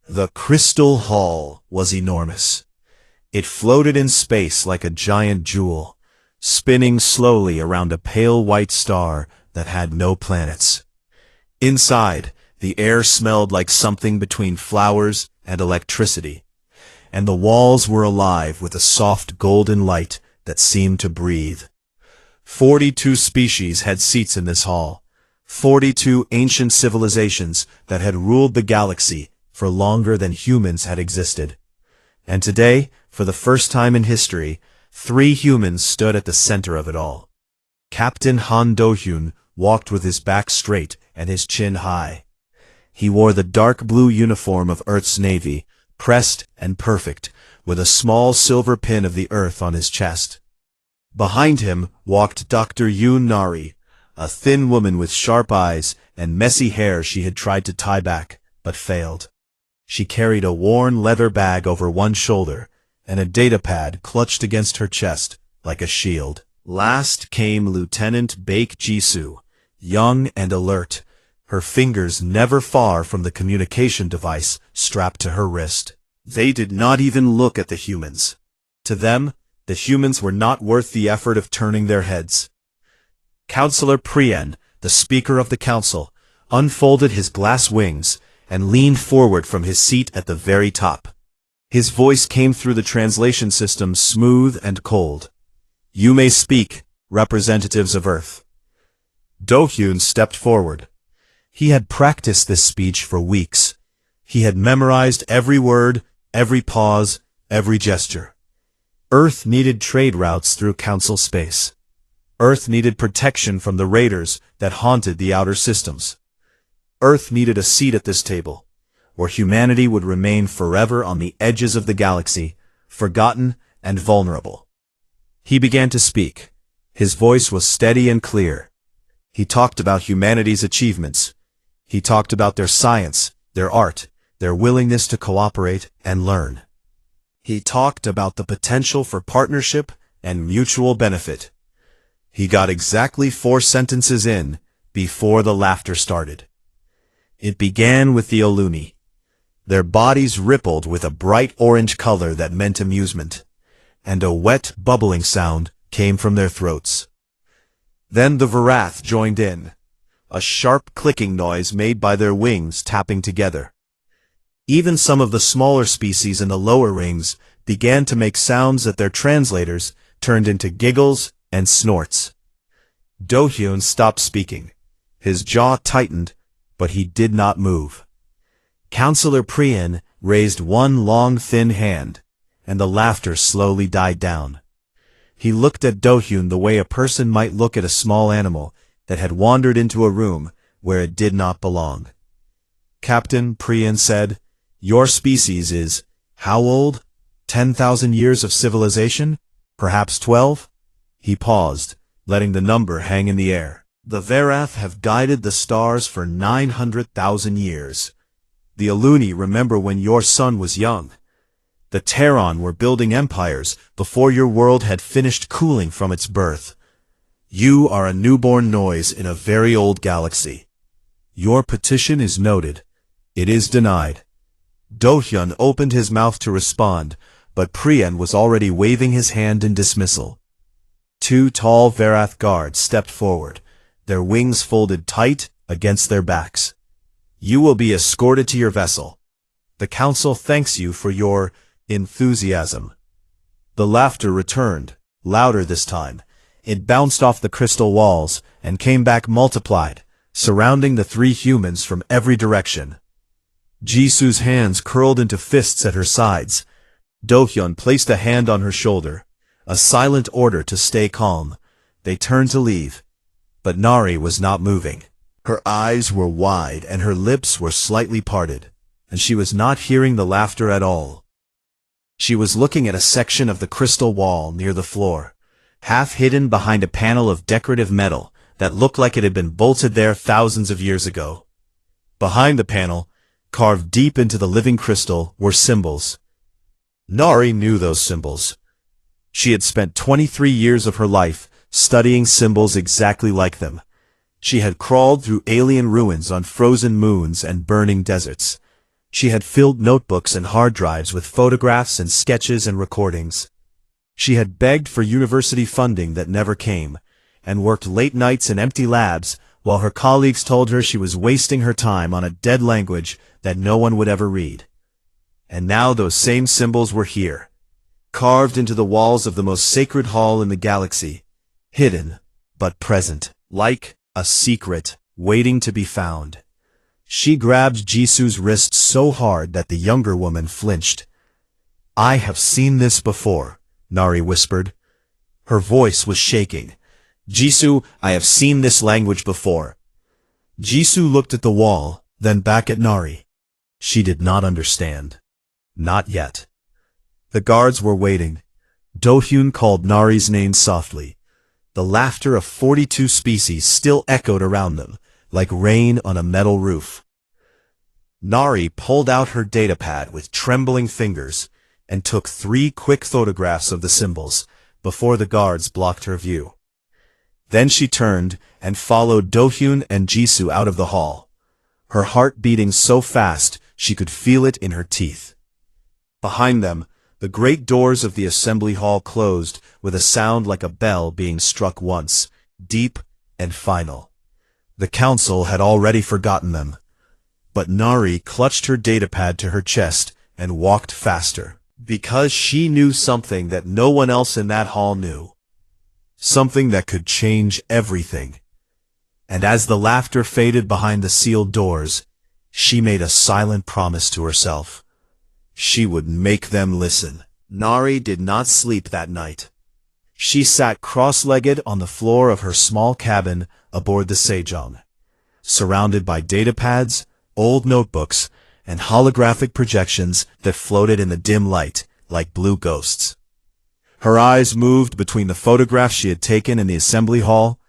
The crystal hall was enormous. It floated in space like a giant jewel, spinning slowly around a pale white star that had no planets. Inside, the air smelled like something between flowers and electricity, and the walls were alive with a soft golden light that seemed to breathe. 42 species had seats in this hall, 42 ancient civilizations that had ruled the galaxy for longer than humans had existed. And today, for the first time in history, 3 humans stood at the center of it all. Captain Han Do-hyun walked with his back straight and his chin high. He wore the dark blue uniform of Earth's Navy, pressed and perfect, with a small silver pin of the Earth on his chest. Behind him walked Dr. Yoon Nari, a thin woman with sharp eyes and messy hair she had tried to tie back, but failed. She carried a worn leather bag over one shoulder, and a datapad clutched against her chest like a shield. Last came Lieutenant Baek Jisoo, young and alert, her fingers never far from the communication device strapped to her wrist. They did not even look at the humans. To them, the humans were not worth the effort of turning their heads. Counselor Prien, the Speaker of the Council, unfolded his glass wings and leaned forward from his seat at the very top. His voice came through the translation system smooth and cold. "You may speak, representatives of Earth." Do-hyun stepped forward. He had practiced this speech for weeks. He had memorized every word, every pause, every gesture. Earth needed trade routes through Council space. Earth needed protection from the raiders that haunted the outer systems. Earth needed a seat at this table, where humanity would remain forever on the edges of the galaxy, forgotten and vulnerable. He began to speak. His voice was steady and clear. He talked about humanity's achievements. He talked about their science, their art, their willingness to cooperate and learn. He talked about the potential for partnership and mutual benefit. He got exactly 4 sentences in before the laughter started. It began with the Aluni. Their bodies rippled with a bright orange color that meant amusement, and a wet, bubbling sound came from their throats. Then the Varath joined in, a sharp clicking noise made by their wings tapping together. Even some of the smaller species in the lower rings began to make sounds that their translators turned into giggles and snorts. Do-hyun stopped speaking. His jaw tightened, but he did not move. Counselor Prien raised one long thin hand, and the laughter slowly died down. He looked at Do-hyun the way a person might look at a small animal that had wandered into a room where it did not belong. "Captain," Prien said, "your species is, how old? 10,000 years of civilization? Perhaps 12? He paused, letting the number hang in the air. "The Varath have guided the stars for 900,000 years. The Aluni remember when your sun was young. The Terran were building empires before your world had finished cooling from its birth. You are a newborn noise in a very old galaxy. Your petition is noted. It is denied." Do-hyun opened his mouth to respond, but Prien was already waving his hand in dismissal. 2 tall Varath guards stepped forward, their wings folded tight against their backs. "You will be escorted to your vessel. The Council thanks you for your enthusiasm." The laughter returned, louder this time. It bounced off the crystal walls and came back multiplied, surrounding the 3 humans from every direction. Jisoo's hands curled into fists at her sides. Do-hyun placed a hand on her shoulder, a silent order to stay calm. They turned to leave, but Nari was not moving. Her eyes were wide and her lips were slightly parted, and she was not hearing the laughter at all. She was looking at a section of the crystal wall near the floor, half hidden behind a panel of decorative metal that looked like it had been bolted there thousands of years ago. Behind the panel, carved deep into the living crystal, were symbols. Nari knew those symbols. She had spent 23 years of her life studying symbols exactly like them. She had crawled through alien ruins on frozen moons and burning deserts. She had filled notebooks and hard drives with photographs and sketches and recordings. She had begged for university funding that never came, and worked late nights in empty labs while her colleagues told her she was wasting her time on a dead language that no one would ever read. And now those same symbols were here, carved into the walls of the most sacred hall in the galaxy, hidden, but present, like a secret waiting to be found. She grabbed Jisu's wrist so hard that the younger woman flinched. "I have seen this before," Nari whispered. Her voice was shaking. "Jisu, I have seen this language before." Jisu looked at the wall, then back at Nari. She did not understand. Not yet. The guards were waiting. Do-hyun called Nari's name softly. The laughter of 42 species still echoed around them, like rain on a metal roof. Nari pulled out her datapad with trembling fingers and took 3 quick photographs of the symbols before the guards blocked her view. Then she turned and followed Do-hyun and Jisoo out of the hall, her heart beating so fast she could feel it in her teeth. Behind them, the great doors of the assembly hall closed with a sound like a bell being struck once, deep and final. The council had already forgotten them. But Nari clutched her datapad to her chest and walked faster, because she knew something that no one else in that hall knew. Something that could change everything. And as the laughter faded behind the sealed doors, she made a silent promise to herself. She would make them listen. Nari did not sleep that night. She sat cross-legged on the floor of her small cabin aboard the Sejong, surrounded by datapads, old notebooks, and holographic projections that floated in the dim light like blue ghosts. Her eyes moved between the photographs she had taken in the assembly hall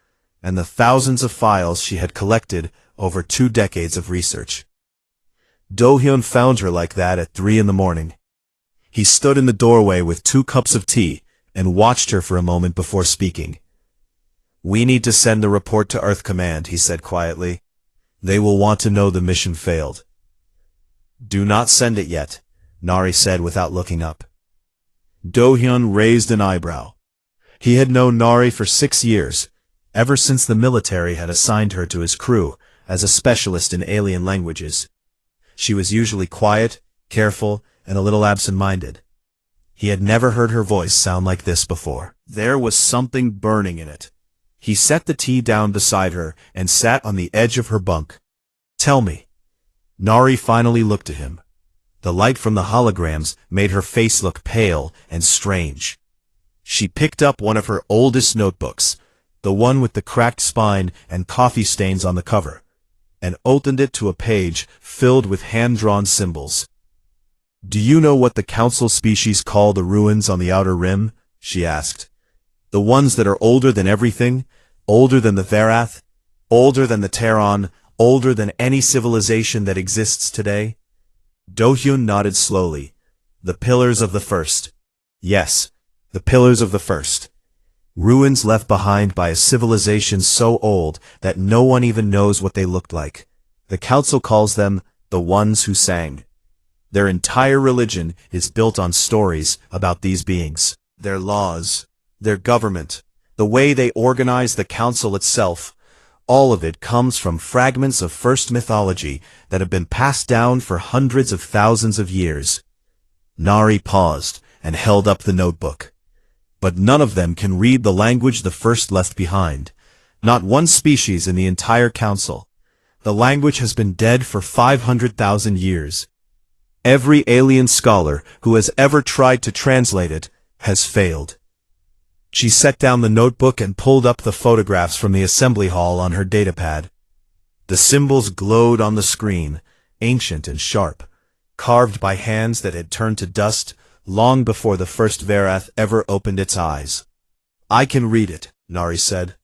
and the thousands of files she had collected over 2 decades of research. Do-hyun found her like that at 3 a.m. He stood in the doorway with 2 cups of tea and watched her for a moment before speaking. "We need to send the report to Earth Command," he said quietly. "They will want to know the mission failed." "Do not send it yet," Nari said without looking up. Do-hyun raised an eyebrow. He had known Nari for 6 years, ever since the military had assigned her to his crew as a specialist in alien languages. She was usually quiet, careful, and a little absent-minded. He had never heard her voice sound like this before. There was something burning in it. He set the tea down beside her and sat on the edge of her bunk. "Tell me." Nari finally looked at him. The light from the holograms made her face look pale and strange. She picked up one of her oldest notebooks, the one with the cracked spine and coffee stains on the cover, and opened it to a page filled with hand-drawn symbols. "Do you know what the council species call the ruins on the outer rim?" she asked. "The ones that are older than everything, older than the Verath, older than the Terran, older than any civilization that exists today?" Do-hyun nodded slowly. "The pillars of the first." "Yes, the pillars of the first. Ruins left behind by a civilization so old that no one even knows what they looked like. The council calls them the ones who sang. Their entire religion is built on stories about these beings, their laws, their government, the way they organize the council itself. All of it comes from fragments of first mythology that have been passed down for hundreds of thousands of years." Nari paused and held up the notebook. "But none of them can read the language the first left behind. Not one species in the entire council. The language has been dead for 500,000 years. Every alien scholar who has ever tried to translate it has failed." She set down the notebook and pulled up the photographs from the assembly hall on her datapad. The symbols glowed on the screen, ancient and sharp, carved by hands that had turned to dust long before the first Verath ever opened its eyes. "I can read it," Nari said.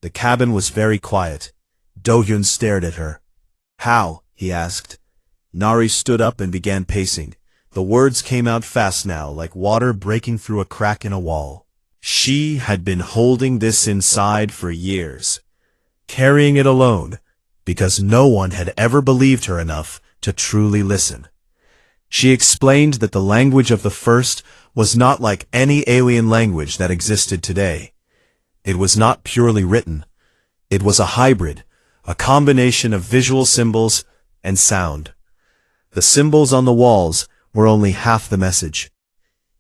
The cabin was very quiet. Do-hyun stared at her. "How?" he asked. Nari stood up and began pacing. The words came out fast now, like water breaking through a crack in a wall. She had been holding this inside for years, carrying it alone, because no one had ever believed her enough to truly listen. She explained that the language of the first was not like any alien language that existed today. It was not purely written. It was a hybrid, a combination of visual symbols and sound. The symbols on the walls were only half the message.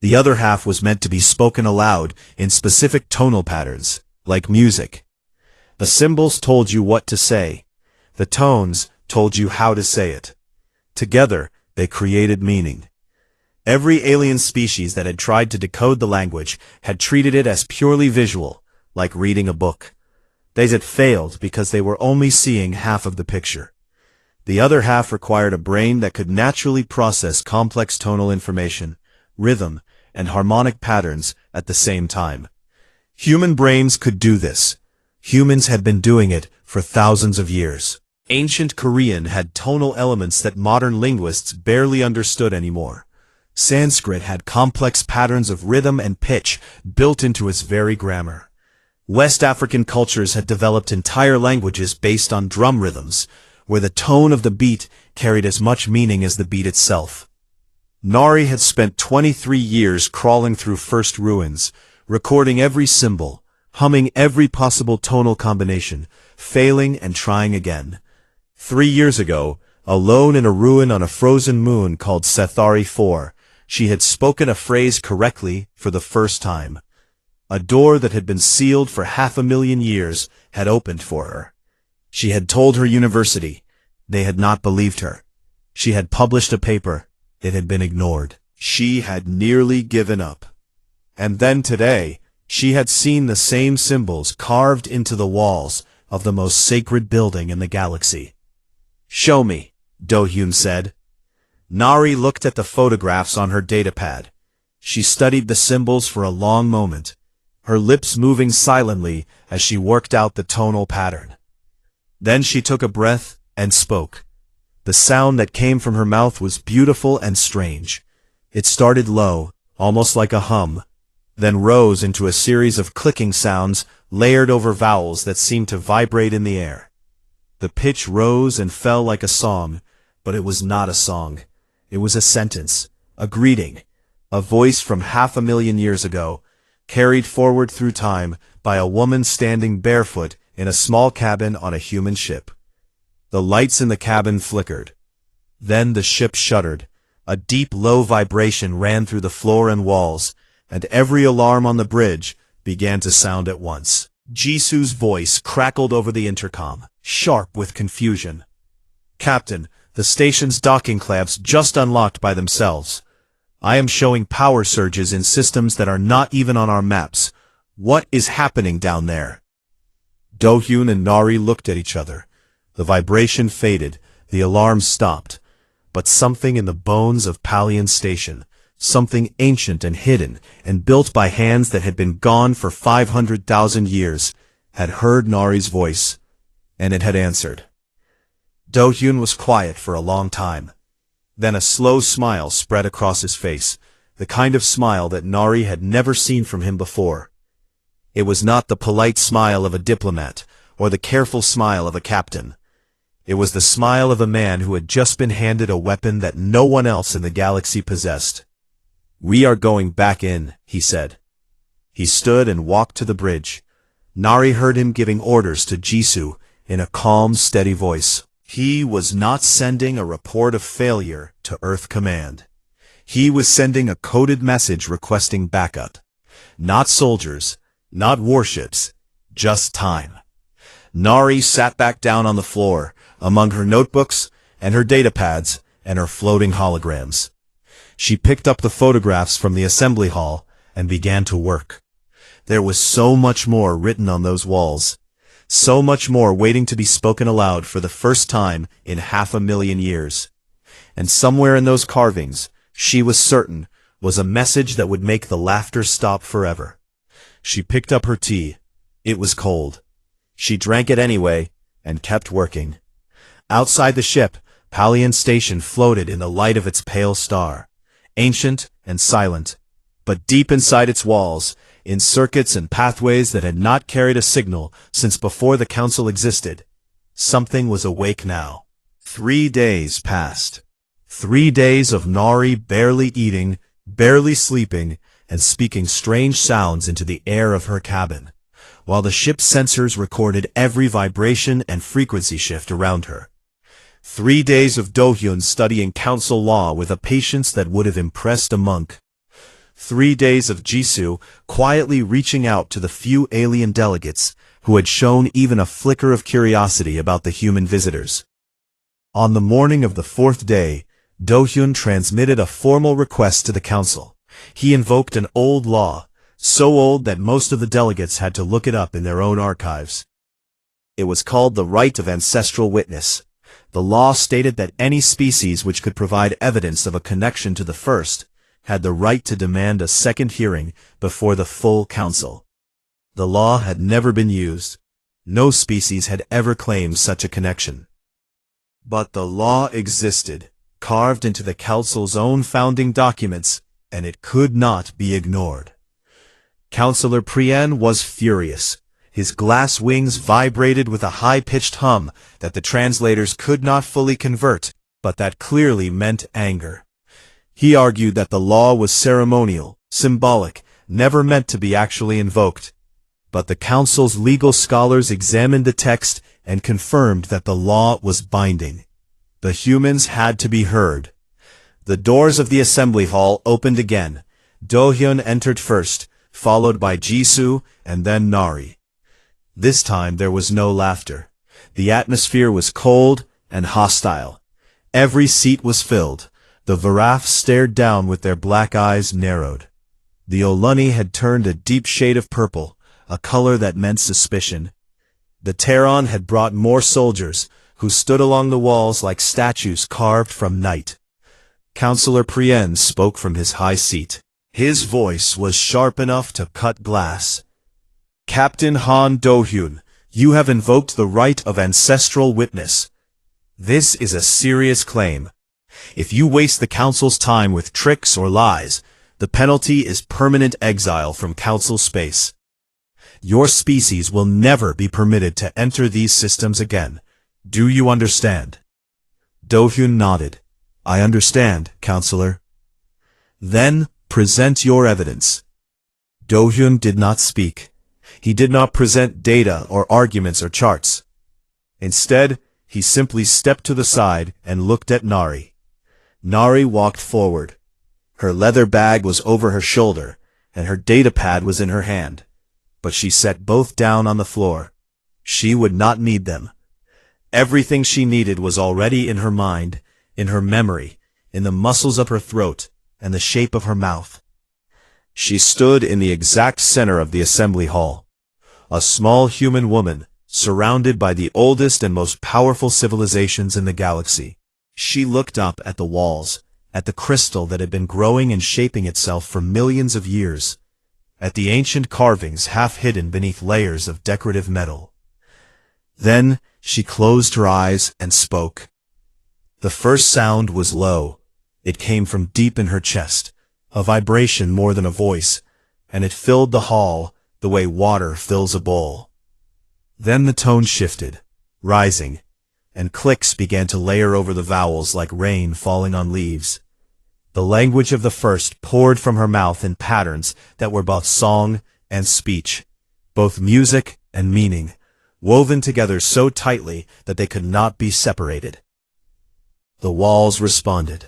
The other half was meant to be spoken aloud in specific tonal patterns, like music. The symbols told you what to say. The tones told you how to say it. Together, they created meaning. Every alien species that had tried to decode the language had treated it as purely visual, like reading a book. They had failed because they were only seeing half of the picture. The other half required a brain that could naturally process complex tonal information, rhythm, and harmonic patterns at the same time. Human brains could do this. Humans had been doing it for thousands of years. Ancient Korean had tonal elements that modern linguists barely understood anymore. Sanskrit had complex patterns of rhythm and pitch built into its very grammar. West African cultures had developed entire languages based on drum rhythms, where the tone of the beat carried as much meaning as the beat itself. Nari had spent 23 years crawling through first ruins, recording every symbol, humming every possible tonal combination, failing and trying again. 3 years ago, alone in a ruin on a frozen moon called Sethari 4, she had spoken a phrase correctly for the first time. A door that had been sealed for 500,000 years had opened for her. She had told her university. They had not believed her. She had published a paper. It had been ignored. She had nearly given up. And then today, she had seen the same symbols carved into the walls of the most sacred building in the galaxy. "Show me," Do-hyun said. Nari looked at the photographs on her datapad. She studied the symbols for a long moment, her lips moving silently as she worked out the tonal pattern. Then she took a breath and spoke. The sound that came from her mouth was beautiful and strange. It started low, almost like a hum, then rose into a series of clicking sounds layered over vowels that seemed to vibrate in the air. The pitch rose and fell like a song, but it was not a song. It was a sentence, a greeting, a voice from 500,000 years ago, carried forward through time by a woman standing barefoot in a small cabin on a human ship. The lights in the cabin flickered. Then the ship shuddered. A deep, low vibration ran through the floor and walls, and every alarm on the bridge began to sound at once. Jisoo's voice crackled over the intercom, sharp with confusion. "Captain, the station's docking clamps just unlocked by themselves. I am showing power surges in systems that are not even on our maps. What is happening down there?" Do-hyun and Nari looked at each other. The vibration faded, the alarm stopped. But something in the bones of Palian Station, something ancient and hidden, and built by hands that had been gone for 500,000 years, had heard Nari's voice, and it had answered. Do-hyun was quiet for a long time. Then a slow smile spread across his face, the kind of smile that Nari had never seen from him before. It was not the polite smile of a diplomat, or the careful smile of a captain. It was the smile of a man who had just been handed a weapon that no one else in the galaxy possessed. "We are going back in," he said. He stood and walked to the bridge. Nari heard him giving orders to Jisoo in a calm, steady voice. He was not sending a report of failure to Earth Command. He was sending a coded message requesting backup. Not soldiers, not warships, just time. Nari sat back down on the floor, among her notebooks and her datapads and her floating holograms. She picked up the photographs from the assembly hall and began to work. There was so much more written on those walls, so much more waiting to be spoken aloud for the first time in 500,000 years. And somewhere in those carvings, she was certain, was a message that would make the laughter stop forever. She picked up her tea. It was cold. She drank it anyway and kept working. Outside the ship, Palian Station floated in the light of its pale star, ancient and silent, but deep inside its walls, in circuits and pathways that had not carried a signal since before the Council existed, something was awake now. 3 days passed. 3 days of Nari barely eating, barely sleeping, and speaking strange sounds into the air of her cabin, while the ship's sensors recorded every vibration and frequency shift around her. 3 days of Do-hyun studying council law with a patience that would have impressed a monk. 3 days of Jisoo quietly reaching out to the few alien delegates who had shown even a flicker of curiosity about the human visitors. On the morning of the 4th day, Do-hyun transmitted a formal request to the council. He invoked an old law, so old that most of the delegates had to look it up in their own archives. It was called the right of ancestral witness. The law stated that any species which could provide evidence of a connection to the first had the right to demand a second hearing before the full council. The law had never been used. No species had ever claimed such a connection. But the law existed, carved into the council's own founding documents, and it could not be ignored. Councillor Prien was furious. His glass wings vibrated with a high-pitched hum that the translators could not fully convert, but that clearly meant anger. He argued that the law was ceremonial, symbolic, never meant to be actually invoked. But the council's legal scholars examined the text and confirmed that the law was binding. The humans had to be heard. The doors of the assembly hall opened again. Do-hyun entered first, followed by Jisoo and then Nari. This time there was no laughter. The atmosphere was cold and hostile. Every seat was filled. The Varaf stared down with their black eyes narrowed. The Oluni had turned a deep shade of purple, a color that meant suspicion. The Terran had brought more soldiers, who stood along the walls like statues carved from night. Councillor Prien spoke from his high seat. His voice was sharp enough to cut glass. Captain Han Do-hyun, you have invoked the right of ancestral witness. This is a serious claim. If you waste the council's time with tricks or lies, the penalty is permanent exile from council space. Your species will never be permitted to enter these systems again. Do you understand? Do-hyun nodded. I understand, Counselor. Then, present your evidence. Do-hyun did not speak. He did not present data or arguments or charts. Instead, he simply stepped to the side and looked at Nari. Nari walked forward. Her leather bag was over her shoulder, and her data pad was in her hand. But she set both down on the floor. She would not need them. Everything she needed was already in her mind, in her memory, in the muscles of her throat, and the shape of her mouth. She stood in the exact center of the assembly hall. A small human woman, surrounded by the oldest and most powerful civilizations in the galaxy. She looked up at the walls, at the crystal that had been growing and shaping itself for millions of years, at the ancient carvings half hidden beneath layers of decorative metal. Then she closed her eyes and spoke. The first sound was low. It came from deep in her chest, a vibration more than a voice, and it filled the hall the way water fills a bowl. Then the tone shifted, rising, and clicks began to layer over the vowels like rain falling on leaves. The language of the first poured from her mouth in patterns that were both song and speech, both music and meaning, woven together so tightly that they could not be separated. The walls responded.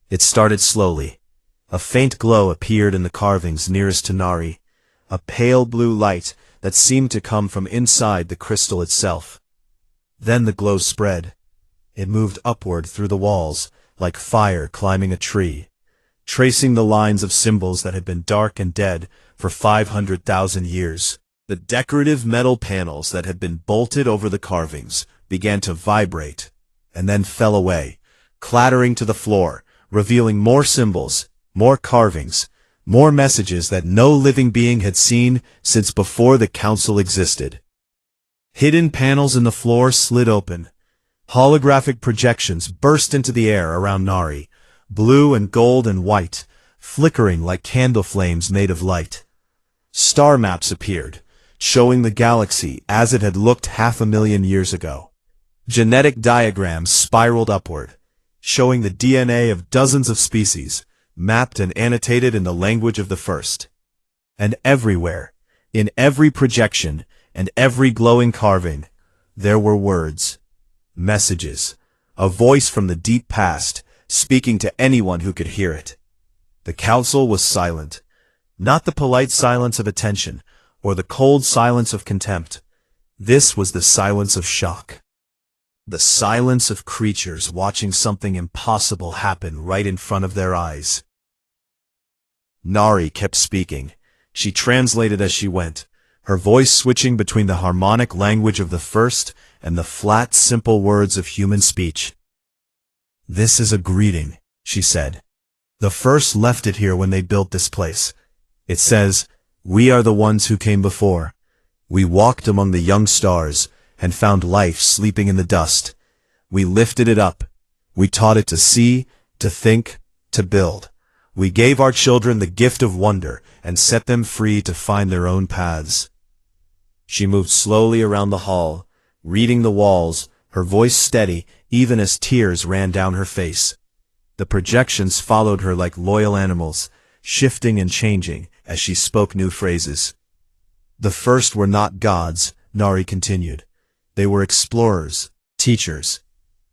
It started slowly. A faint glow appeared in the carvings nearest to Nari, a pale blue light that seemed to come from inside the crystal itself. Then the glow spread. It moved upward through the walls, like fire climbing a tree, tracing the lines of symbols that had been dark and dead for 500,000 years. The decorative metal panels that had been bolted over the carvings began to vibrate, and then fell away, clattering to the floor, revealing more symbols, more carvings, more messages that no living being had seen since before the council existed. Hidden panels in the floor slid open. Holographic projections burst into the air around Nari, blue and gold and white, flickering like candle flames made of light. Star maps appeared, showing the galaxy as it had looked 500,000 years ago. Genetic diagrams spiraled upward, showing the DNA of dozens of species, mapped and annotated in the language of the first. And everywhere, in every projection and every glowing carving, there were words, messages, a voice from the deep past, speaking to anyone who could hear it. The council was silent, not the polite silence of attention, or the cold silence of contempt. This was the silence of shock. The silence of creatures watching something impossible happen right in front of their eyes. Nari kept speaking. She translated as she went, her voice switching between the harmonic language of the first and the flat, simple words of human speech. "This is a greeting," she said. "The first left it here when they built this place. It says, 'We are the ones who came before. We walked among the young stars and found life sleeping in the dust. We lifted it up. We taught it to see, to think, to build. We gave our children the gift of wonder and set them free to find their own paths.'" She moved slowly around the hall, reading the walls, her voice steady even as tears ran down her face. The projections followed her like loyal animals, shifting and changing as she spoke new phrases. "The first were not gods," Nari continued. "They were explorers, teachers.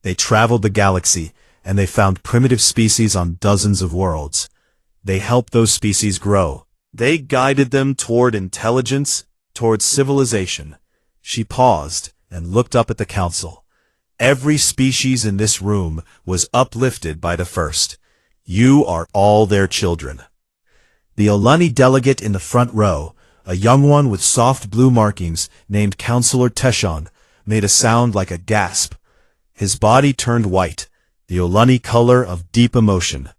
They traveled the galaxy, and they found primitive species on dozens of worlds. They helped those species grow. They guided them toward intelligence, toward civilization." She paused and looked up at the council. "Every species in this room was uplifted by the first. You are all their children." The Olani delegate in the front row, a young one with soft blue markings named Counselor Teshon, made a sound like a gasp. His body turned white, the Olani color of deep emotion.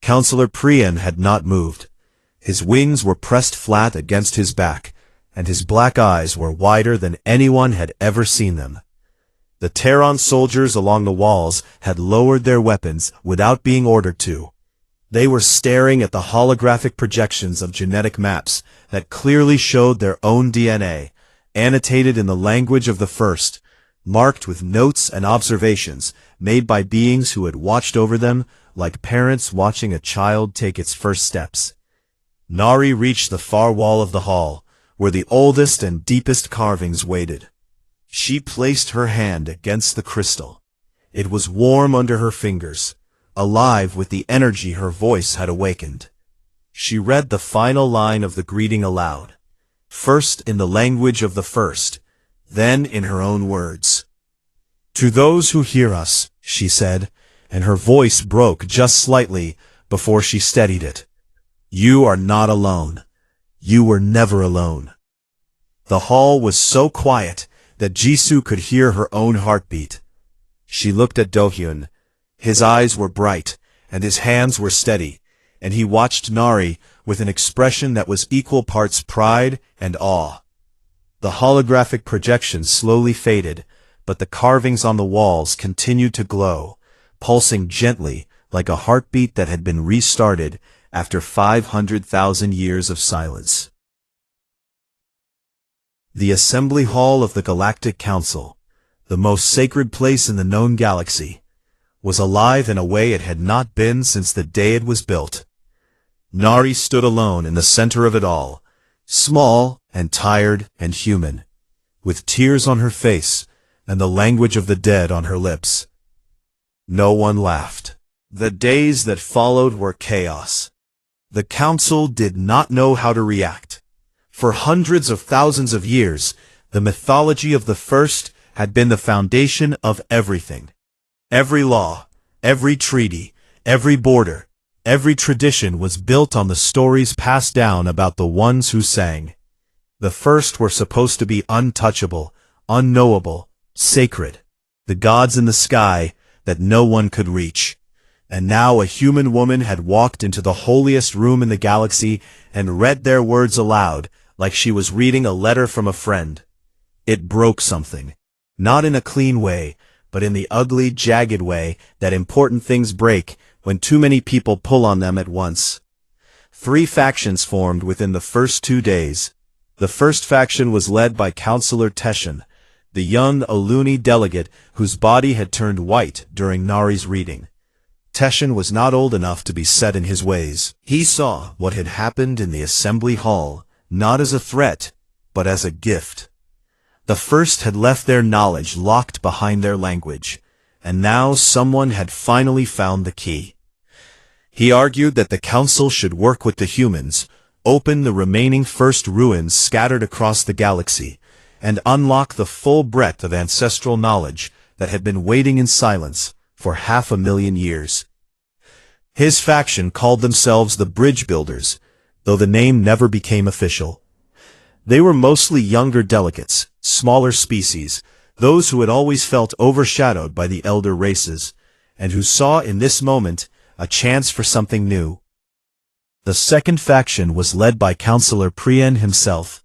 Counselor Priyan had not moved. His wings were pressed flat against his back, and his black eyes were wider than anyone had ever seen them. The Terran soldiers along the walls had lowered their weapons without being ordered to. They were staring at the holographic projections of genetic maps that clearly showed their own DNA, annotated in the language of the first, marked with notes and observations made by beings who had watched over them like parents watching a child take its first steps. Nari reached the far wall of the hall, where the oldest and deepest carvings waited. She placed her hand against the crystal. It was warm under her fingers, alive with the energy her voice had awakened. She read the final line of the greeting aloud, first in the language of the first, then in her own words. "To those who hear us," she said, and her voice broke just slightly before she steadied it. "You are not alone. You were never alone." The hall was so quiet that Jisoo could hear her own heartbeat. She looked at Do-hyun. His eyes were bright, and his hands were steady, and he watched Nari with an expression that was equal parts pride and awe. The holographic projection slowly faded, but the carvings on the walls continued to glow, pulsing gently like a heartbeat that had been restarted after 500,000 years of silence. The Assembly Hall of the Galactic Council, the most sacred place in the known galaxy, was alive in a way it had not been since the day it was built. Nari stood alone in the center of it all, small and tired and human, with tears on her face and the language of the dead on her lips. No one laughed. The days that followed were chaos. The council did not know how to react. For hundreds of thousands of years, the mythology of the first had been the foundation of everything. Every law, every treaty, every border, every tradition was built on the stories passed down about the ones who sang. The first were supposed to be untouchable, unknowable, sacred, the gods in the sky that no one could reach. And now a human woman had walked into the holiest room in the galaxy and read their words aloud, like she was reading a letter from a friend. It broke something. Not in a clean way, but in the ugly, jagged way that important things break when too many people pull on them at once. 3 factions formed within the first 2 days. The first faction was led by Counselor Teshon, the young Oluni delegate whose body had turned white during Nari's reading. Teshin was not old enough to be set in his ways. He saw what had happened in the assembly hall, not as a threat, but as a gift. The first had left their knowledge locked behind their language, and now someone had finally found the key. He argued that the council should work with the humans, open the remaining first ruins scattered across the galaxy, and unlock the full breadth of ancestral knowledge that had been waiting in silence for 500,000 years. His faction called themselves the Bridge Builders, though the name never became official. They were mostly younger delegates, smaller species, those who had always felt overshadowed by the elder races, and who saw in this moment a chance for something new. The second faction was led by Councillor Prien himself.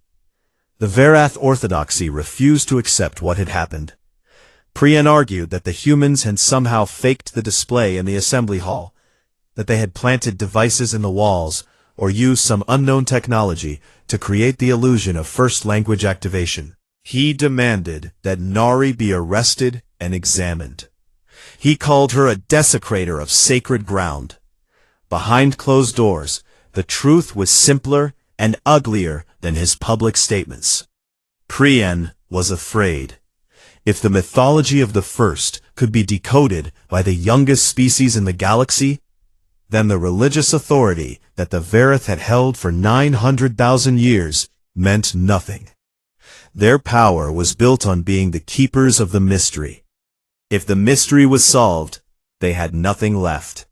The Varath Orthodoxy refused to accept what had happened. Prien argued that the humans had somehow faked the display in the assembly hall, that they had planted devices in the walls, or used some unknown technology to create the illusion of first language activation. He demanded that Nari be arrested and examined. He called her a desecrator of sacred ground. Behind closed doors, the truth was simpler and uglier than his public statements. Prien was afraid. If the mythology of the first could be decoded by the youngest species in the galaxy, then the religious authority that the Varath had held for 900,000 years meant nothing. Their power was built on being the keepers of the mystery. If the mystery was solved, they had nothing left.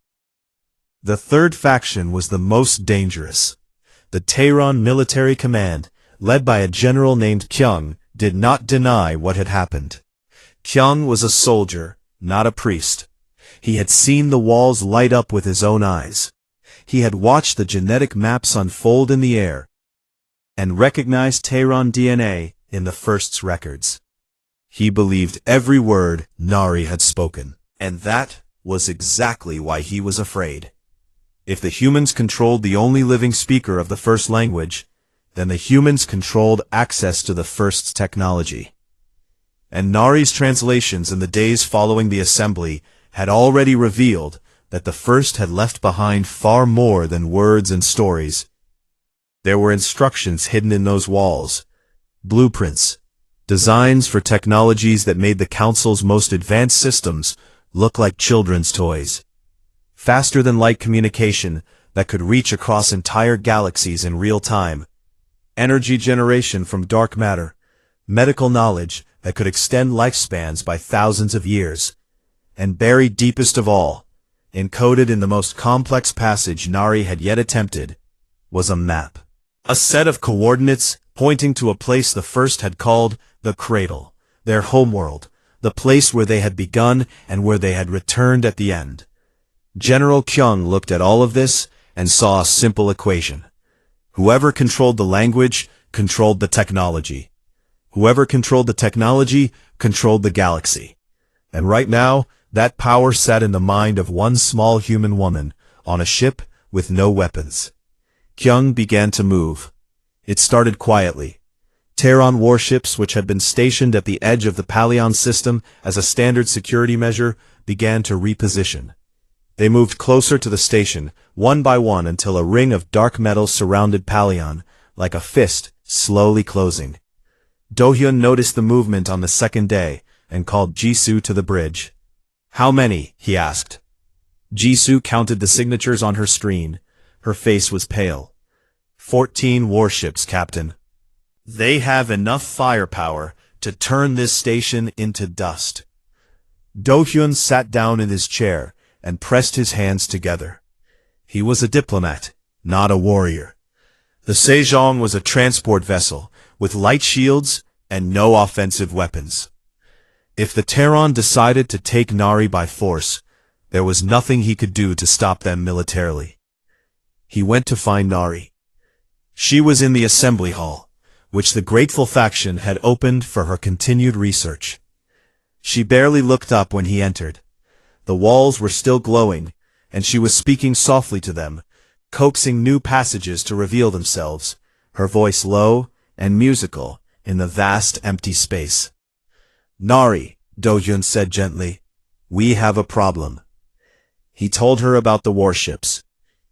The third faction was the most dangerous. The Tehran military command, led by a general named Kyung, did not deny what had happened. Kyung was a soldier, not a priest. He had seen the walls light up with his own eyes. He had watched the genetic maps unfold in the air, and recognized Tehran DNA in the first's records. He believed every word Nari had spoken, and that was exactly why he was afraid. If the humans controlled the only living speaker of the first language, then the humans controlled access to the first's technology. And Nari's translations in the days following the assembly had already revealed that the first had left behind far more than words and stories. There were instructions hidden in those walls, blueprints, designs for technologies that made the Council's most advanced systems look like children's toys. Faster-than-light communication that could reach across entire galaxies in real time, energy generation from dark matter, medical knowledge that could extend lifespans by thousands of years, and buried deepest of all, encoded in the most complex passage Nari had yet attempted, was a map. A set of coordinates pointing to a place the first had called the Cradle, their homeworld, the place where they had begun and where they had returned at the end. General Kyung looked at all of this and saw a simple equation. Whoever controlled the language controlled the technology. Whoever controlled the technology controlled the galaxy. And right now, that power sat in the mind of one small human woman on a ship with no weapons. Kyung began to move. It started quietly. Tehran warships, which had been stationed at the edge of the Palion system as a standard security measure, began to reposition. They moved closer to the station, one by one, until a ring of dark metal surrounded Palion, like a fist, slowly closing. Do-hyun noticed the movement on the second day, and called Jisoo to the bridge. "How many?" he asked. Jisoo counted the signatures on her screen. Her face was pale. 14 warships, Captain. They have enough firepower to turn this station into dust. Do-hyun sat down in his chair and pressed his hands together. He was a diplomat, not a warrior. The Sejong was a transport vessel, with light shields and no offensive weapons. If the Tehran decided to take Nari by force, there was nothing he could do to stop them militarily. He went to find Nari. She was in the assembly hall, which the grateful faction had opened for her continued research. She barely looked up when he entered. The walls were still glowing, and she was speaking softly to them, coaxing new passages to reveal themselves, her voice low and musical in the vast empty space. "Nari," Do-hyun said gently, "we have a problem." He told her about the warships.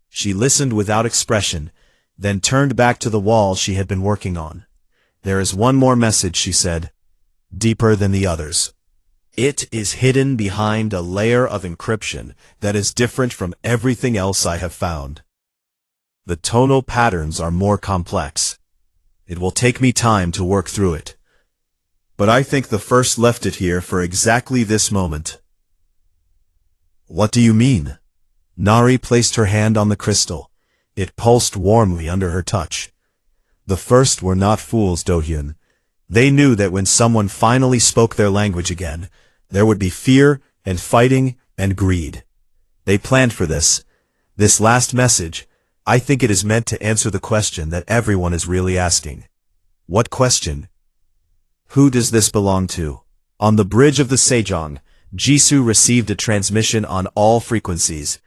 She listened without expression, then turned back to the wall she had been working on. There is one more message, she said, deeper than the others. It is hidden behind a layer of encryption that is different from everything else I have found. The tonal patterns are more complex. It will take me time to work through it. But I think the first left it here for exactly this moment. What do you mean? Nari placed her hand on the crystal. It pulsed warmly under her touch. The first were not fools, Do-hyun. They knew that when someone finally spoke their language again, there would be fear and fighting and greed. They planned for this. This last message, I think it is meant to answer the question that everyone is really asking. What question? Who does this belong to? On the bridge of the Sejong, Jisoo received a transmission on all frequencies.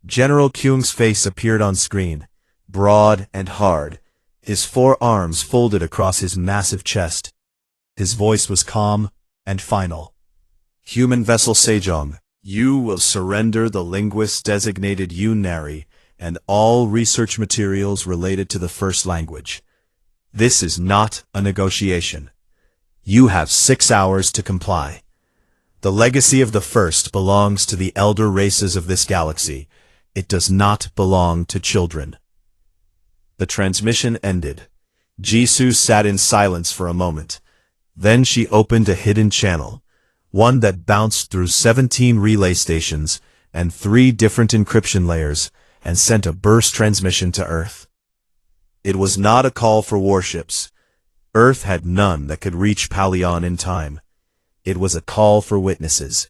General Kyung's face appeared on screen, broad and hard, his 4 arms folded across his massive chest. His voice was calm and final. Human vessel Sejong, you will surrender the linguist designated Nari and all research materials related to the first language. This is not a negotiation. You have 6 hours to comply. The legacy of the first belongs to the elder races of this galaxy. It does not belong to children. The transmission ended. Jisoo sat in silence for a moment. Then she opened a hidden channel, one that bounced through 17 relay stations and 3 different encryption layers, and sent a burst transmission to Earth. It was not a call for warships. Earth had none that could reach Palion in time. It was a call for witnesses.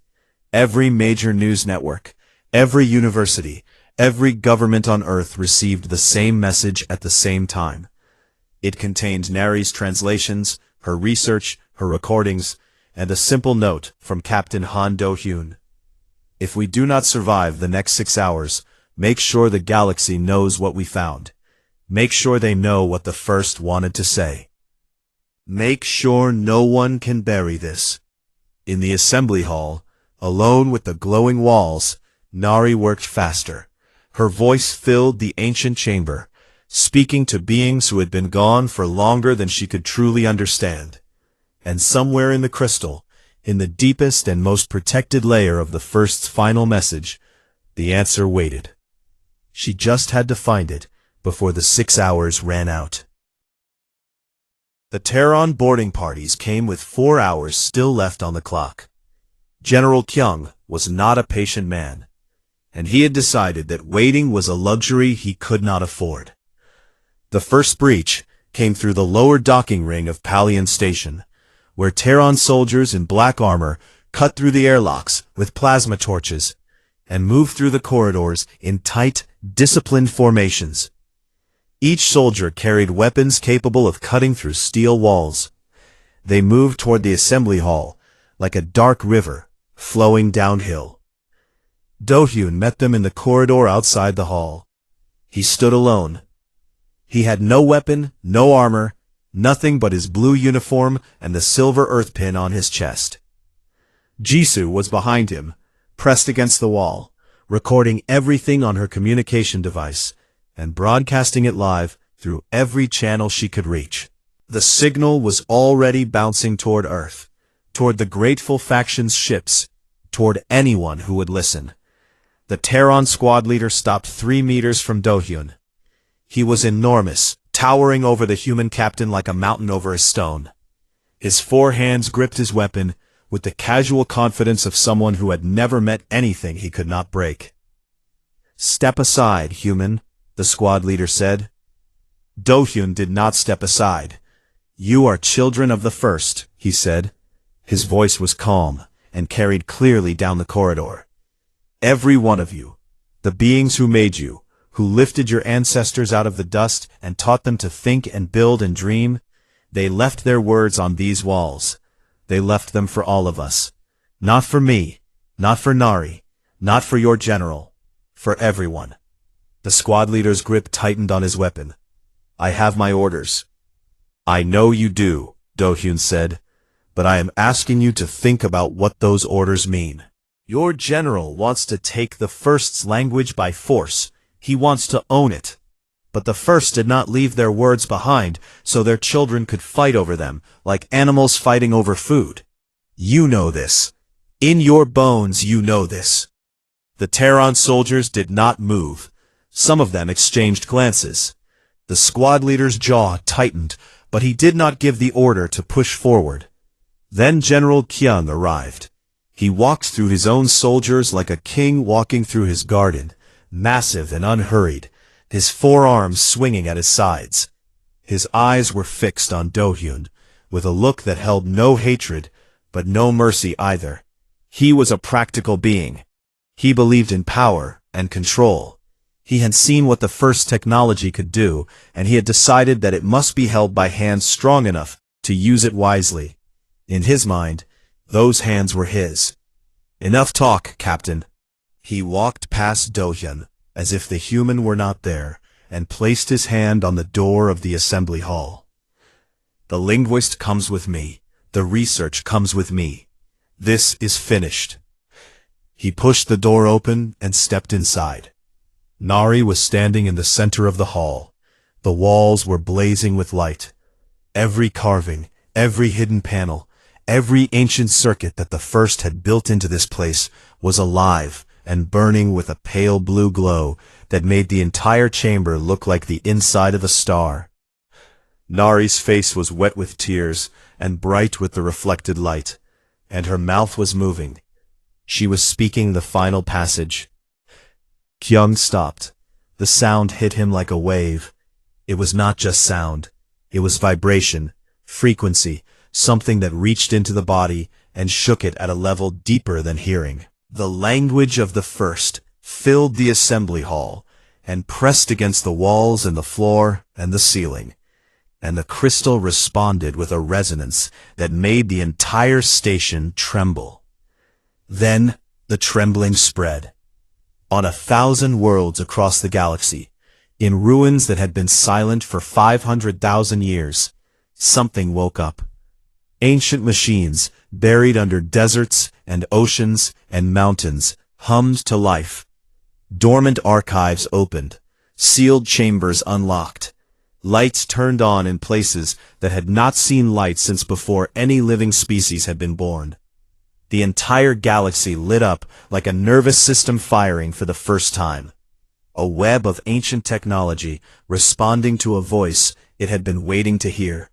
Every major news network, every university, every government on Earth received the same message at the same time. It contained Nari's translations, her research, her recordings, and a simple note from Captain Han Do-hyun. If we do not survive the next 6 hours, make sure the galaxy knows what we found. Make sure they know what the first wanted to say. Make sure no one can bury this. In the assembly hall, alone with the glowing walls, Nari worked faster. Her voice filled the ancient chamber, speaking to beings who had been gone for longer than she could truly understand. And somewhere in the crystal, in the deepest and most protected layer of the first's final message, the answer waited. She just had to find it before the 6 hours ran out. The Terran boarding parties came with 4 hours still left on the clock. General Kyung was not a patient man, and he had decided that waiting was a luxury he could not afford. The first breach came through the lower docking ring of Palion Station, where Terran soldiers in black armor cut through the airlocks with plasma torches and moved through the corridors in tight, disciplined formations. Each soldier carried weapons capable of cutting through steel walls. They moved toward the assembly hall like a dark river flowing downhill. Do-hyun met them in the corridor outside the hall. He stood alone. He had no weapon, no armor, nothing but his blue uniform and the silver earth pin on his chest. Jisoo was behind him, pressed against the wall, recording everything on her communication device and broadcasting it live through every channel she could reach. The signal was already bouncing toward Earth, toward the grateful faction's ships, toward anyone who would listen. The Terran squad leader stopped 3 meters from Do-hyun. He was enormous, towering over the human captain like a mountain over a stone. His 4 hands gripped his weapon with the casual confidence of someone who had never met anything he could not break. "Step aside, human," the squad leader said. Do-hyun did not step aside. "You are children of the first," he said. His voice was calm and carried clearly down the corridor. "Every one of you, the beings who made you, who lifted your ancestors out of the dust and taught them to think and build and dream, they left their words on these walls. They left them for all of us. Not for me, not for Nari, not for your general, for everyone." The squad leader's grip tightened on his weapon. "I have my orders." "I know you do," Do-hyun said, "but I am asking you to think about what those orders mean. Your general wants to take the first's language by force. He wants to own it. But the first did not leave their words behind so their children could fight over them, like animals fighting over food. You know this. In your bones you know this. The Terran soldiers did not move. Some of them exchanged glances. The squad leader's jaw tightened, but he did not give the order to push forward. Then General Kyung arrived. He walked through his own soldiers like a king walking through his garden, massive and unhurried, his forearms swinging at his sides. His eyes were fixed on Do-hyun, with a look that held no hatred, but no mercy either. He was a practical being. He believed in power and control. He had seen what the first technology could do, and he had decided that it must be held by hands strong enough to use it wisely. In his mind, those hands were his. Enough talk, Captain. He walked past Do-hyun, as if the human were not there, and placed his hand on the door of the assembly hall. The linguist comes with me. The research comes with me. This is finished. He pushed the door open and stepped inside. Nari was standing in the center of the hall. The walls were blazing with light. Every carving, every hidden panel, every ancient circuit that the first had built into this place was alive and burning with a pale blue glow that made the entire chamber look like the inside of a star. Nari's face was wet with tears and bright with the reflected light, and her mouth was moving. She was speaking the final passage. Kyung stopped. The sound hit him like a wave. It was not just sound. It was vibration, frequency, something that reached into the body and shook it at a level deeper than hearing. The language of the first filled the assembly hall and pressed against the walls and the floor and the ceiling, and the crystal responded with a resonance that made the entire station tremble. Then the trembling spread. On 1,000 worlds across the galaxy, in ruins that had been silent for 500,000 years, something woke up. Ancient machines, buried under deserts and oceans and mountains, hummed to life. Dormant archives opened, sealed chambers unlocked. Lights turned on in places that had not seen light since before any living species had been born. The entire galaxy lit up like a nervous system firing for the first time. A web of ancient technology responding to a voice it had been waiting to hear.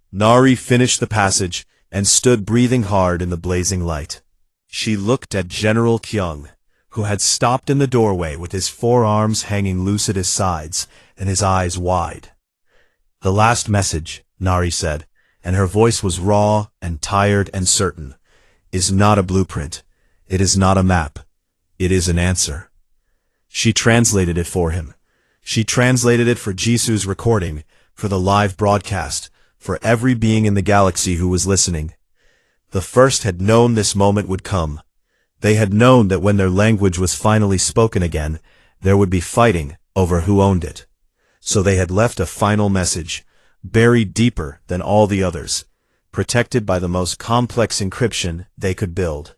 Nari finished the passage and stood breathing hard in the blazing light. She looked at General Kyung, who had stopped in the doorway with his forearms hanging loose at his sides and his eyes wide. "The last message," Nari said, and her voice was raw and tired and certain, "is not a blueprint. It is not a map. It is an answer." She translated it for him. She translated it for Jisu's recording, for the live broadcast, for every being in the galaxy who was listening. The first had known this moment would come. They had known that when their language was finally spoken again, there would be fighting over who owned it. So they had left a final message, buried deeper than all the others, protected by the most complex encryption they could build.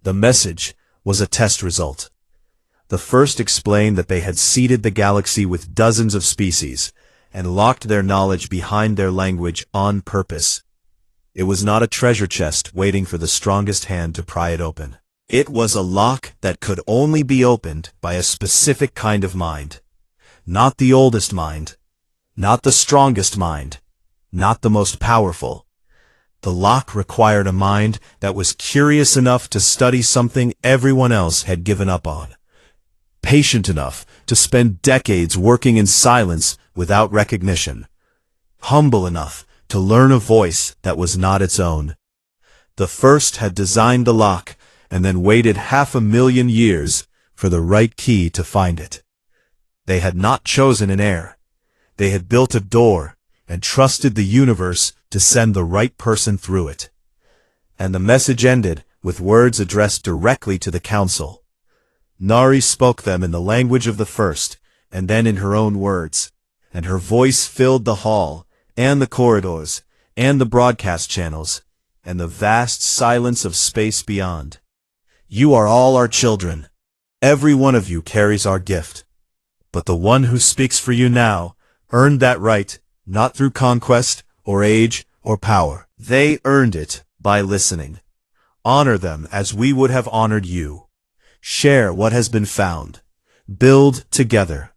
The message was a test result. The first explained that they had seeded the galaxy with dozens of species, and locked their knowledge behind their language on purpose. It was not a treasure chest waiting for the strongest hand to pry it open. It was a lock that could only be opened by a specific kind of mind. Not the oldest mind. Not the strongest mind. Not the most powerful. The lock required a mind that was curious enough to study something everyone else had given up on. Patient enough to spend decades working in silence without recognition. Humble enough to learn a voice that was not its own. The first had designed the lock and then waited 500,000 years for the right key to find it. They had not chosen an heir. They had built a door and trusted the universe to send the right person through it. And the message ended with words addressed directly to the council. Nari spoke them in the language of the first, and then in her own words, and her voice filled the hall, and the corridors, and the broadcast channels, and the vast silence of space beyond. You are all our children. Every one of you carries our gift. But the one who speaks for you now earned that right, not through conquest, or age, or power. They earned it by listening. Honor them as we would have honored you. Share what has been found. Build together.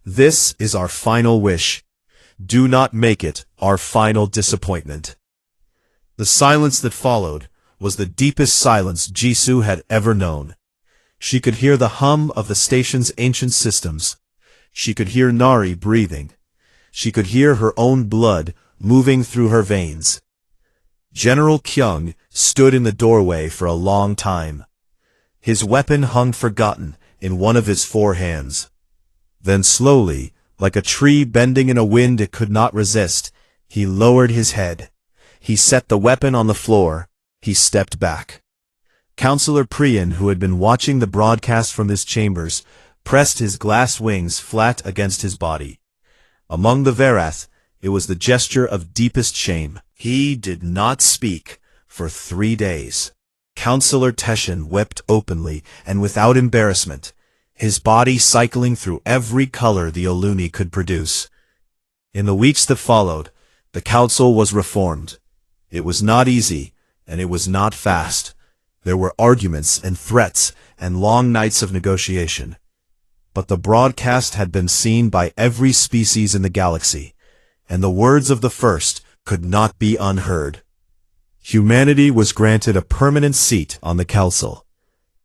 This is our final wish. Do not make it our final disappointment. The silence that followed was the deepest silence Jisoo had ever known. She could hear the hum of the station's ancient systems. She could hear Nari breathing. She could hear her own blood moving through her veins. General Kyung stood in the doorway for a long time. His weapon hung forgotten in one of his 4 hands. Then slowly, like a tree bending in a wind it could not resist, he lowered his head. He set the weapon on the floor. He stepped back. Counselor Priyan, who had been watching the broadcast from his chambers, pressed his glass wings flat against his body. Among the Verath, it was the gesture of deepest shame. He did not speak for 3 days. Counselor Teshin wept openly and without embarrassment, his body cycling through every color the Oluni could produce. In the weeks that followed, the council was reformed. It was not easy, and it was not fast. There were arguments and threats and long nights of negotiation. But the broadcast had been seen by every species in the galaxy, and the words of the first could not be unheard. Humanity was granted a permanent seat on the council.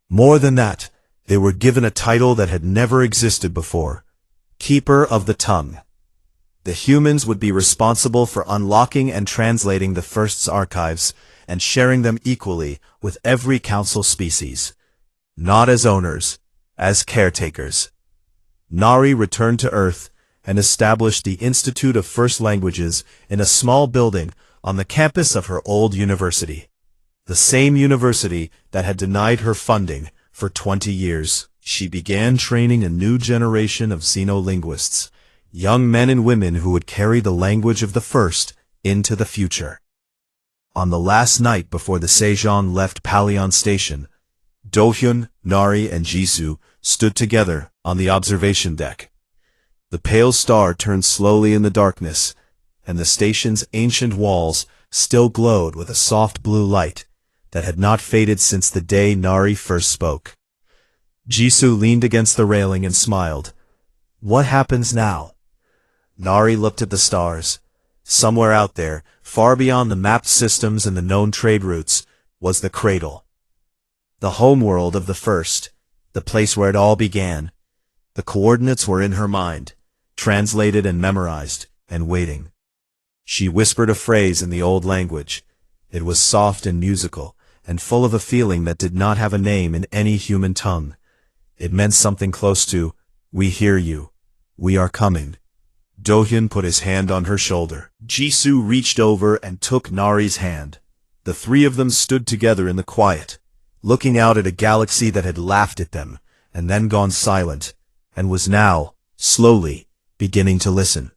More than that, they were given a title that had never existed before, Keeper of the Tongue. The humans would be responsible for unlocking and translating the First's archives and sharing them equally with every council species. Not as owners, as caretakers. Nari returned to Earth and established the Institute of First Languages in a small building on the campus of her old university. The same university that had denied her funding for 20 years. She began training a new generation of xenolinguists, young men and women who would carry the language of the First into the future. On the last night before the Sejong left Palion Station, Dohyun, Nari, and Jisoo stood together on the observation deck. The pale star turned slowly in the darkness, and the station's ancient walls still glowed with a soft blue light that had not faded since the day Nari first spoke. Jisoo leaned against the railing and smiled. What happens now? Nari looked at the stars. Somewhere out there, far beyond the mapped systems and the known trade routes, was the cradle. The homeworld of the First, the place where it all began. The coordinates were in her mind, translated and memorized, and waiting. She whispered a phrase in the old language. It was soft and musical, and full of a feeling that did not have a name in any human tongue. It meant something close to, "We hear you. We are coming." Dohyun put his hand on her shoulder. Jisoo reached over and took Nari's hand. The 3 of them stood together in the quiet, looking out at a galaxy that had laughed at them, and then gone silent, and was now, slowly, beginning to listen.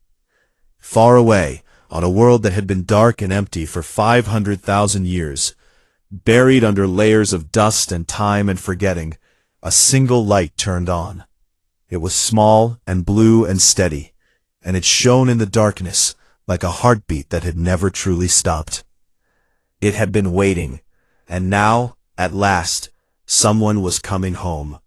Far away, on a world that had been dark and empty for 500,000 years, buried under layers of dust and time and forgetting, a single light turned on. It was small and blue and steady, and it shone in the darkness like a heartbeat that had never truly stopped. It had been waiting, and now, at last, someone was coming home.